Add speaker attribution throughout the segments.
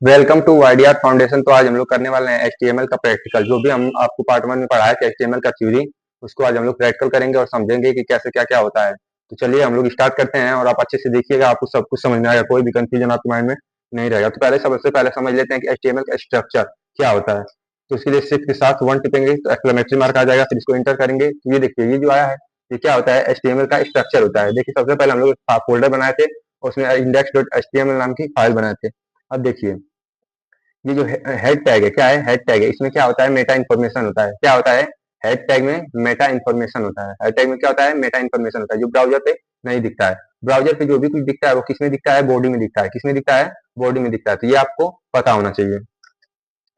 Speaker 1: Welcome to वाईडीआर foundation. तो आज हम लोग करने वाले हैं एचटीएमएल का प्रैक्टिकल। जो भी हम आपको पार्ट वन में पढ़ाया था एचटीएमएल का थ्योरी, उसको आज हम लोग प्रैक्टिकल करेंगे और समझेंगे कि कैसे क्या क्या होता है। तो चलिए हम लोग स्टार्ट करते हैं और आप अच्छे से देखिएगा, आपको सब कुछ समझ में आएगा, कोई भी कंफ्यूजन आपके माइंड में नहीं रहेगा। तो सबसे पहले समझ लेते हैं कि एचटीएमएल का स्ट्रक्चर क्या होता है। तो उसके लिए शिफ्ट के साथ वन टिपेंगे तो एक्सक्लेमेटरी मार्क आ जाएगा, फिर इसको इंटर करेंगे। तो ये देखिए, ये जो आया है ये क्या होता है, एचटीएमएल का स्ट्रक्चर होता है। देखिए, सबसे पहले हम लोग फोल्डर बनाए थे और उसमें इंडेक्स डॉट एचटीएमएल नाम की फाइल बनाए थे। अब देखिए, ये जो हेड टैग है, क्या है, हेड टैग है। इसमें क्या होता है, मेटा इन्फॉर्मेशन होता है। क्या होता है, हेड टैग में मेटा इन्फॉर्मेशन होता है। हेड टैग में क्या होता है, मेटा इन्फॉर्मेशन होता है, जो ब्राउजर पे नहीं दिखता है। ब्राउजर पे जो भी कुछ दिखता है वो किसमें दिखता है, बॉडी में दिखता है। किसमें दिखता है, बॉडी में दिखता है। तो ये आपको पता होना चाहिए।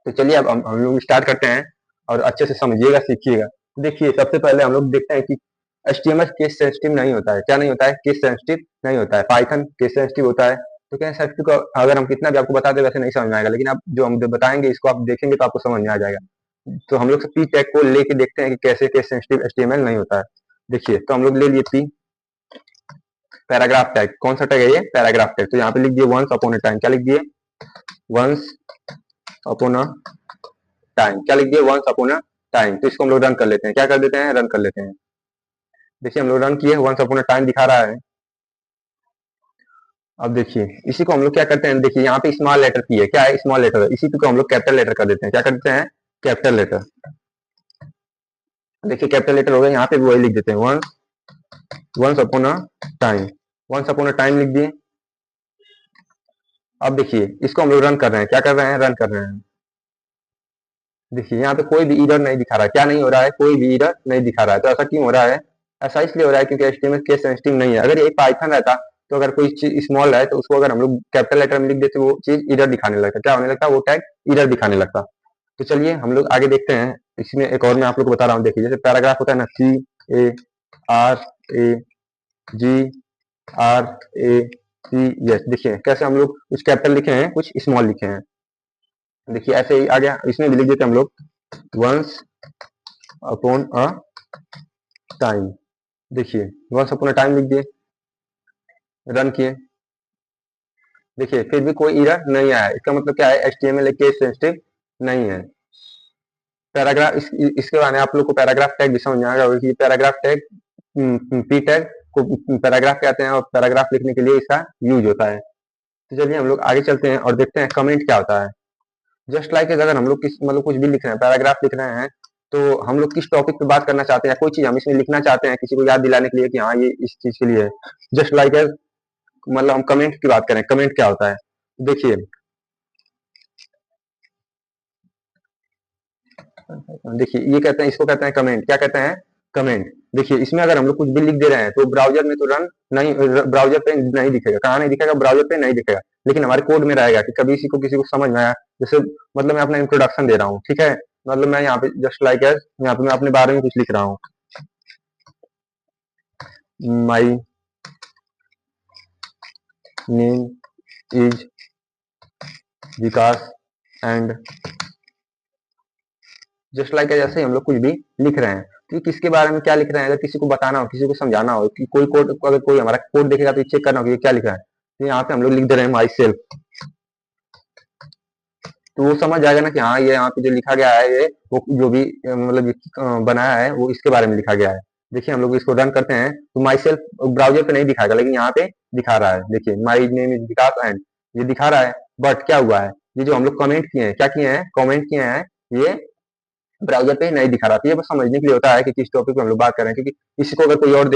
Speaker 1: तो चलिए अब हम लोग स्टार्ट करते हैं और अच्छे से समझिएगा, सीखिएगा। तो देखिए, सबसे पहले हम लोग देखते हैं कि एचटीएमएल केस सेंसिटिव नहीं होता है। क्या नहीं होता है, केस सेंसिटिव नहीं होता है। पाइथन केस सेंसिटिव होता है। तो केस सेंसिटिव को अगर हम कितना भी आपको बता दें वैसे नहीं समझ में आएगा, लेकिन आप जो हम बताएंगे इसको आप देखेंगे तो आपको समझ में आ जाएगा। तो हम लोग पी टैग को लेके देखते हैं कि कैसे केस सेंसिटिव एचटीएमएल नहीं होता है। देखिए, तो हम लोग ले लिए पी पैराग्राफ टैग। कौन सा टैग है ये, पैराग्राफ टैग। तो यहाँ पे लिख दिए वंस अपॉन अ टाइम। क्या लिख दिए, वंस अपॉन अ टाइम। क्या लिख दिए, वंस अपॉन अ टाइम। तो इसको हम लोग रन कर लेते हैं। क्या कर देते हैं, रन कर लेते हैं। देखिए, हम लोग रन किए, वंस अपॉन अ टाइम दिखा रहा है। अब देखिए, इसी को हम लोग क्या करते हैं, देखिए यहाँ पे स्मॉल लेटर पी है। क्या है, स्मॉल लेटर है। इसी को हम लोग कैपिटल लेटर कर देते हैं। क्या कर देते हैं, कैपिटल लेटर। देखिए, कैपिटल लेटर हो गया। यहाँ पे भी वही लिख देते हैं, once upon a time. Once upon a time लिख दिए। अब देखिए, इसको हम लोग रन कर रहे हैं। क्या कर रहे हैं, रन कर रहे हैं। देखिए, यहाँ पे कोई भी एरर नहीं दिखा रहा है। क्या नहीं हो रहा है, कोई भी एरर नहीं दिखा रहा है। तो ऐसा क्यों हो रहा है, ऐसा इसलिए हो रहा है क्योंकि एचटीएमएल केस सेंसिटिव नहीं है। अगर ये पाइथन रहता तो अगर कोई चीज स्मॉल है तो उसको अगर हम लोग कैपिटल लेटर में लिख देते वो चीज एरर दिखाने लगता। क्या होने लगता, वो टैग एरर दिखाने लगता। तो चलिए हम लोग आगे देखते हैं। इसमें एक और मैं आप लोग को बता रहा हूँ। देखिए, जैसे पैराग्राफ होता है ना, CARAGRAPH। देखिए कैसे हम लोग कुछ कैपिटल लिखे हैं, कुछ स्मॉल लिखे हैं। देखिए ऐसे ही आ गया, इसमें भी लिख देते हैं हम लोग वंस अपॉन अ टाइम। देखिए, वंस अपॉन अ टाइम लिख दिए, रन किए। देखिए, फिर भी कोई एरर नहीं आया। इसका मतलब क्या है, एचटीएमएल केस सेंसिटिव नहीं है। पैराग्राफ इसके बाद आप लोग को पैराग्राफ टैग भी समझ में आएगा कि पैराग्राफ टैग, पी टैग को पैराग्राफ कहते हैं और पैराग्राफ लिखने के लिए इसका यूज होता है। तो चलिए हम लोग आगे चलते हैं और देखते हैं कमेंट क्या होता है। जस्ट लाइक अगर हम लोग किस मतलब कुछ भी लिख रहे हैं, पैराग्राफ लिख रहे हैं, तो हम लोग किस टॉपिक पे बात करना चाहते हैं या कोई चीज हम इसमें लिखना चाहते हैं किसी को याद दिलाने के लिए कि हाँ ये इस चीज के लिए है। जस्ट लाइक मतलब हम कमेंट की बात करें, कमेंट क्या होता है। देखिए, देखिए ये कहते हैं, इसको कहते हैं कमेंट। क्या कहते हैं, कमेंट। देखिए, इसमें अगर हम लोग कुछ भी लिख दे रहे हैं तो ब्राउजर में तो रन नहीं, ब्राउजर पे नहीं दिखेगा। कहाँ नहीं दिखेगा, ब्राउजर पे नहीं दिखेगा, लेकिन हमारे कोड में रहेगा कि कभी किसी को समझ में आया। जैसे मतलब मैं अपना इंट्रोडक्शन दे रहा हूँ, ठीक है। मतलब मैं यहाँ पे जस्ट लाइक यहाँ पे मैं अपने बारे में कुछ लिख रहा हूँ। My name is Vikas and just like जैसे हम लोग कुछ भी लिख रहे हैं कि किसके बारे में क्या लिख रहे हैं, अगर किसी को बताना हो, किसी को समझाना हो कि कोई कोड, अगर कोई हमारा कोड देखेगा तो चेक करना हो कि ये क्या लिख रहा है। तो यहाँ पे हम लोग लिख दे रहे हैं माई सेल्फ। तो वो समझ जाएगा ना कि हाँ ये यहाँ पे जो लिखा गया है ये वो जो भी मतलब बनाया है वो इसके बारे में लिखा गया है। देखिए, हम लोग इसको रन करते हैं तो माई सेल्फ ब्राउजर पे नहीं दिखाएगा, लेकिन यहाँ पे दिखा रहा है। देखिए, my name is Vikas and ये दिखा रहा है। बट क्या हुआ है, ये जो हम लोग कमेंट किए हैं, क्या किए हैं, कमेंट किए हैं, ये ब्राउजर पे नहीं दिखा रहा। तो ये बस समझने के लिए होता है कि किस टॉपिक पे हम लोग बात कर रहे हैं, क्योंकि इसको अगर कोई और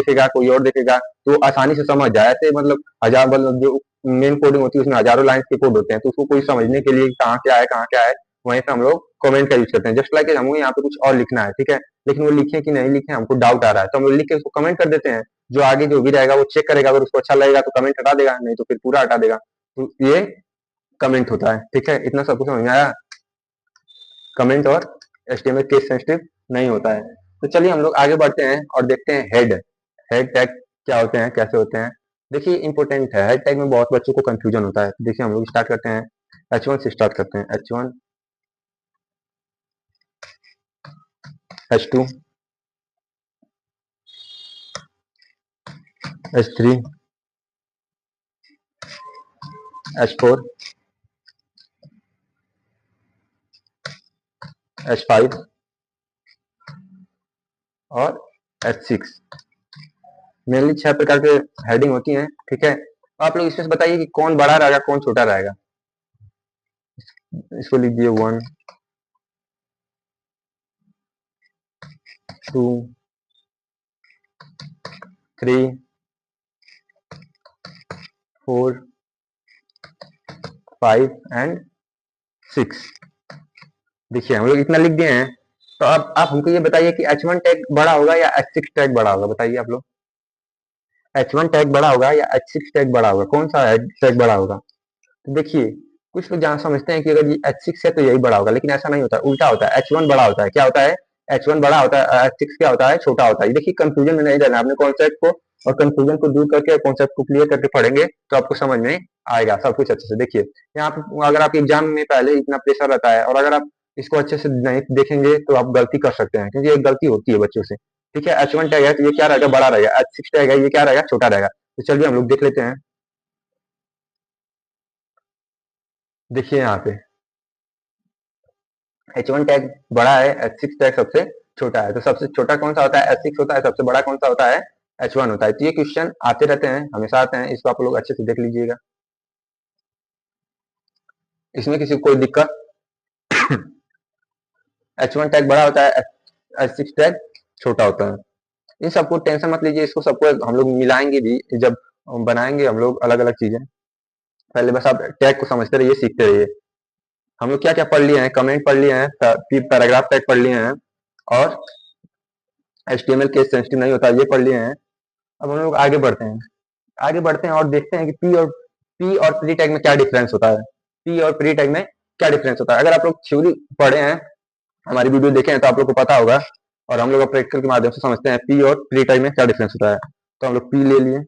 Speaker 1: देखेगा तो आसानी से समझ जाए। ऐसे मतलब हजार मतलब जो मेन कोडिंग होती है उसमें हजारों लाइन के कोड होते हैं, तो उसको कोई समझने के लिए कहाँ क्या है, कहाँ क्या है, वहीं पे हम लोग कमेंट का यूज करते हैं। जस्ट लाइक हमको यहाँ पे कुछ और लिखना है, ठीक है, लेकिन वो लिखे कि नहीं लिखे हमको डाउट आ रहा है, तो हम लोग लिख के उसको कमेंट कर देते हैं। जो आगे जो भी रहेगा वो चेक करेगा, अगर उसको अच्छा लगेगा तो कमेंट हटा देगा, नहीं तो फिर पूरा हटा देगा। तो ये कमेंट होता है, ठीक है। इतना सब कुछ समझ में आया। कमेंट और एचटीएमएल केस सेंसिटिव नहीं होता है। तो चलिए हम लोग आगे बढ़ते हैं और देखते हैं हेड हेड टैग क्या होते हैं, कैसे होते हैं। देखिए, इंपोर्टेंट है, हेड टैग में बहुत बच्चों को कंफ्यूजन होता है। देखिए, हम लोग स्टार्ट करते हैं, H1 से स्टार्ट करते हैं। H1, H2, H3, H4, H5 और H6 मेनली 6 प्रकार के हेडिंग होती हैं। ठीक है, तो आप लोग इसमें से बताइए कि कौन बड़ा रहेगा कौन छोटा रहेगा। इसको लिख दिए 1 2 3 4 5 एंड 6। देखिए हम लोग इतना लिख दिए हैं, तो अब आप हमको ये बताइए कि H1 टैग बड़ा होगा या H6 टैग बड़ा होगा, बताइए आप लोग। H1 टैग बड़ा होगा या H6 टैग बड़ा होगा, कौन सा टैग बड़ा होगा? तो देखिए कुछ लोग जहाँ समझते हैं कि अगर ये H6 है तो यही बड़ा होगा, लेकिन ऐसा नहीं होता, उल्टा होता है। H1 बड़ा होता है, क्या होता है? H1 बड़ा होता है, H6 क्या होता है? छोटा होता है। देखिए कंफ्यूजन में नहीं रहना, आपने कॉन्सेप्ट को और कंफ्यूजन को दूर करके कॉन्सेप्ट को क्लियर करके पढ़ेंगे तो आपको समझ में आएगा सब कुछ अच्छे से। देखिए यहाँ पे अगर आपके एग्जाम में पहले इतना प्रेशर रहता है और अगर आप इसको अच्छे से नहीं देखेंगे तो आप गलती कर सकते हैं, क्योंकि एक गलती होती है बच्चों से। ठीक है, H1 टैग है तो ये क्या रहेगा? बड़ा रहेगा। H6 टैग है, ये क्या रहेगा? छोटा रहेगा। तो चलिए हम लोग देख लेते हैं। देखिए यहाँ पे H1 टैग बड़ा है, H6 टैग सबसे छोटा है। तो सबसे छोटा कौन सा होता है? H6 होता है। सबसे बड़ा कौन सा होता है? H1 होता है। तो ये क्वेश्चन आते रहते हैं, हमेशा आते हैं, इसको आप लोग अच्छे से देख लीजिएगा। इसमें किसी को कोई दिक्कत? H1 टैग बड़ा होता है, H6 टैग छोटा होता है। इन सबको टेंशन मत लीजिए, इसको सबको हम लोग मिलाएंगे भी जब बनाएंगे हम लोग अलग अलग चीजें। पहले बस आप टैग को समझते रहिए, सीखते रहिए। हम लोग क्या क्या पढ़ लिए हैं? कमेंट पढ़ लिए हैं, पैराग्राफ टैग पढ़ लिए हैं और HTML केस सेंसिटिव नहीं होता ये पढ़ लिए हैं। अब हम लोग आगे बढ़ते हैं, आगे बढ़ते हैं और देखते हैं कि पी और प्री टैग में क्या डिफरेंस होता है। पी और प्री टैग में क्या डिफरेंस होता है? अगर आप लोग थ्योरी पढ़े हैं, हमारी वीडियो देखे हैं, तो आप लोग को पता होगा और हम लोग प्रैक्टिकल के माध्यम से समझते हैं पी और प्री टैग में क्या डिफरेंस होता है। तो हम लोग पी ले लिए।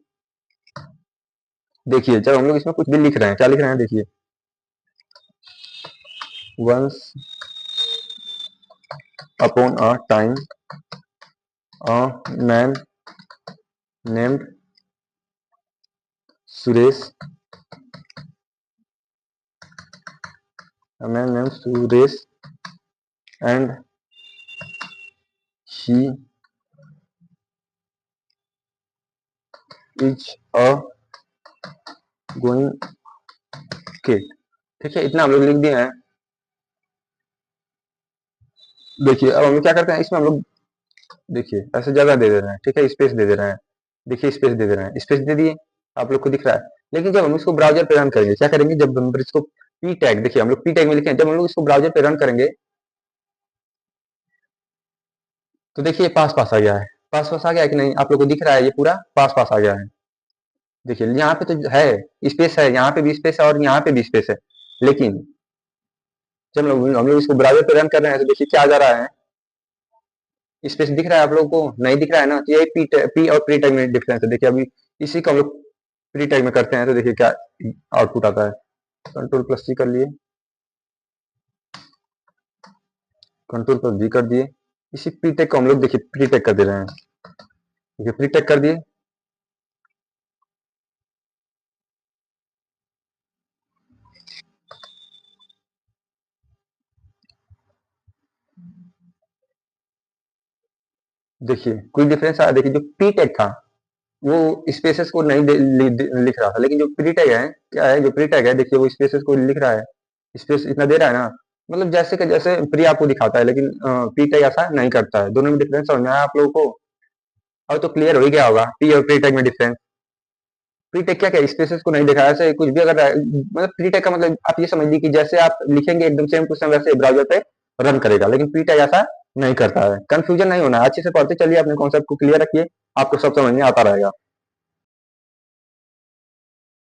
Speaker 1: देखिए जब हम लोग इसमें कुछ भी लिख रहे हैं, क्या लिख रहे हैं? देखिए once upon a time a man named Suresh, a man named Suresh and he is a going kid। ठीक है, इतना हम लोग लिख दिए हैं। देखिए अब हम लोग क्या करते हैं, इसमें हम लोग देखिए ऐसे जगह दे दे रहे हैं। ठीक है, स्पेस दे दे रहे हैं। देखिए स्पेस दे दे रहे हैं, स्पेस दे दिए, आप लोग को दिख रहा है। लेकिन जब हम इसको ब्राउजर पे रन करेंगे, क्या करेंगे? जब हम इसको पी टैग, देखिए हम लोग पी टैग में लिखे हैं, जब हम लोग इसको ब्राउजर पे रन करेंगे तो देखिए पास पास आ गया है। पास पास आ गया है कि नहीं? आप लोग को दिख रहा है, ये पूरा पास पास आ गया है। देखिए यहाँ पे तो है स्पेस है, यहाँ पे भी स्पेस है और यहाँ पे भी स्पेस है, लेकिन जब हम लोग इसको ब्राउजर पे रन कर रहे हैं तो देखिए क्या आ जा रहा है? स्पेस दिख रहा है आप लोगों को? नहीं दिख रहा है ना। तो यही पी और प्री टैग में डिफरेंस है। देखिए अभी इसी को हम लोग प्री टैग में करते हैं तो देखिए क्या आउटपुट आता है। कंट्रोल प्लस सी कर लिए, कंट्रोल प्लस वी कर दिए। इसी प्री टैग को हम लोग देखिए प्री टैग कर दे रहे हैं। देखिए प्री टैग कर दिए। देखिए कोई डिफरेंस आया? देखिए जो पी टैग था वो स्पेसेस को नहीं लिख रहा था, लेकिन जो प्री टैग है क्या है? जो प्री टैग है देखिए वो स्पेसेस को लिख रहा है, स्पेस इतना दे रहा है ना। मतलब जैसे कि जैसे प्री आपको दिखाता है, लेकिन पी टैग ऐसा नहीं करता है। दोनों में डिफरेंस समझ में आया आप लोगों को? अब तो क्लियर हो ही गया होगा पी और प्री टैग में डिफरेंस। प्री टैग क्या क्या स्पेसेस को नहीं दिखाया, ऐसे कुछ भी अगर मतलब प्री टैग का मतलब आप ये समझ लीजिए कि जैसे आप लिखेंगे एकदम सेम टू सेम वैसे ब्राउजर पे रन करेगा, लेकिन प्री टैग ऐसा नहीं करता है। कंफ्यूजन नहीं होना है, अच्छे से पढ़ते चलिए, अपने कॉन्सेप्ट को क्लियर रखिए, आपको सब समझ में आता रहेगा।